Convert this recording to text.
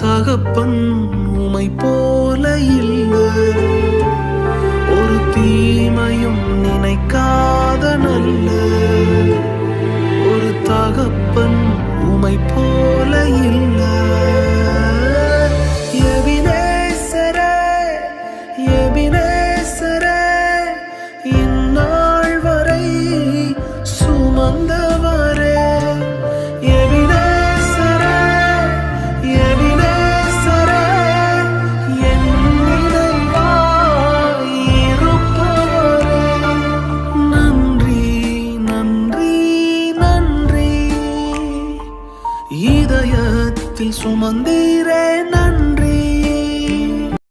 தகப்பன் உமை போல இல்லை, ஒரு தீமையும் நினைக்காத நல்ல ஒரு தகப்பன் உமை போல இல்லை. எபினேசரே, எபினேசரே, இந்நாள் வரை சுமந்தவரே. எபினேசரே, எபினேசரே, என் நினைவாய் இருப்பவரே. நன்றி, நன்றி, நன்றி, இதயத்தில் சுமந்தீரே.